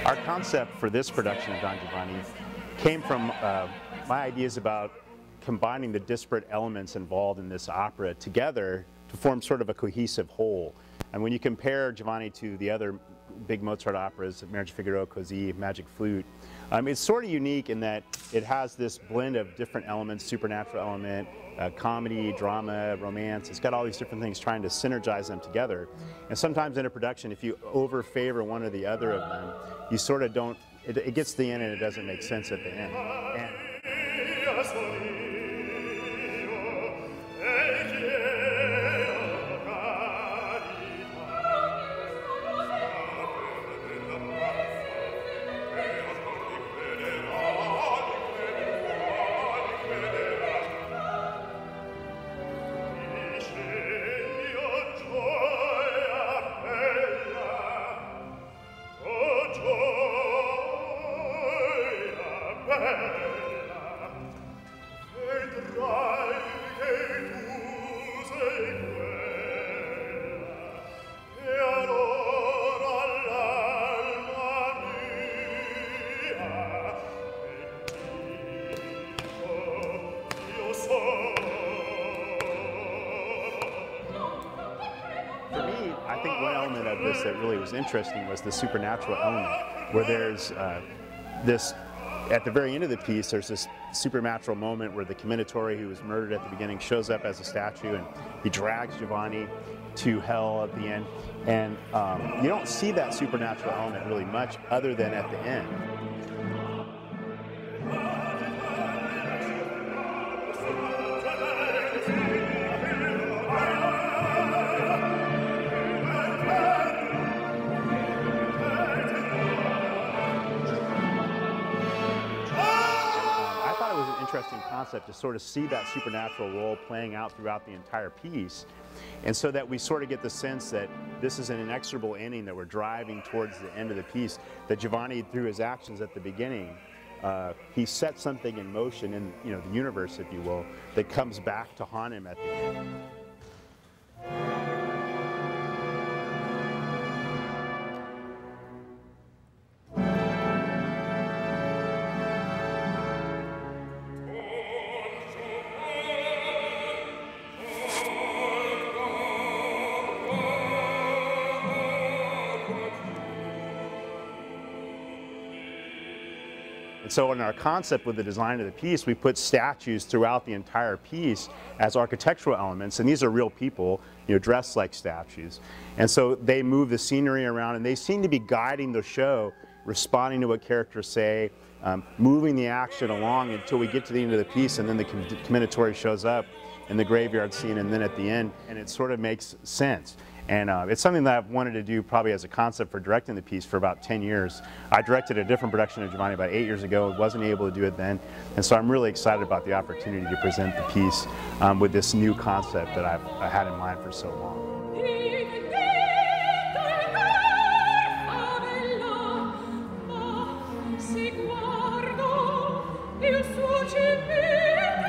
Our concept for this production of Don Giovanni came from my ideas about combining the disparate elements involved in this opera together to form sort of a cohesive whole. And when you compare Giovanni to the other big Mozart operas, Marriage of Figaro, Così, Magic Flute, it's sort of unique in that it has this blend of different elements, supernatural element, comedy, drama, romance. It's got all these different things trying to synergize them together. And sometimes in a production, if you over-favor one or the other of them, you sort of don't, it gets to the end and it doesn't make sense at the end. I think one element of this that really was interesting was the supernatural element, where there's this, at the very end of the piece, there's this supernatural moment where the commendatore who was murdered at the beginning shows up as a statue and he drags Giovanni to hell at the end. And you don't see that supernatural element really much other than at the end. Interesting concept to sort of see that supernatural role playing out throughout the entire piece, and so that we sort of get the sense that this is an inexorable ending, that we're driving towards the end of the piece, that Giovanni, through his actions at the beginning, he set something in motion in the universe, if you will, that comes back to haunt him at the end. And so in our concept with the design of the piece, we put statues throughout the entire piece as architectural elements, and these are real people, dressed like statues. And so they move the scenery around, and they seem to be guiding the show, responding to what characters say, moving the action along until we get to the end of the piece, and then the commendatore shows up in the graveyard scene, and then at the end, and it sort of makes sense. And it's something that I've wanted to do probably as a concept for directing the piece for about 10 years. I directed a different production of Giovanni about 8 years ago, wasn't able to do it then, and so I'm really excited about the opportunity to present the piece with this new concept that I had in mind for so long. Il suo cimitero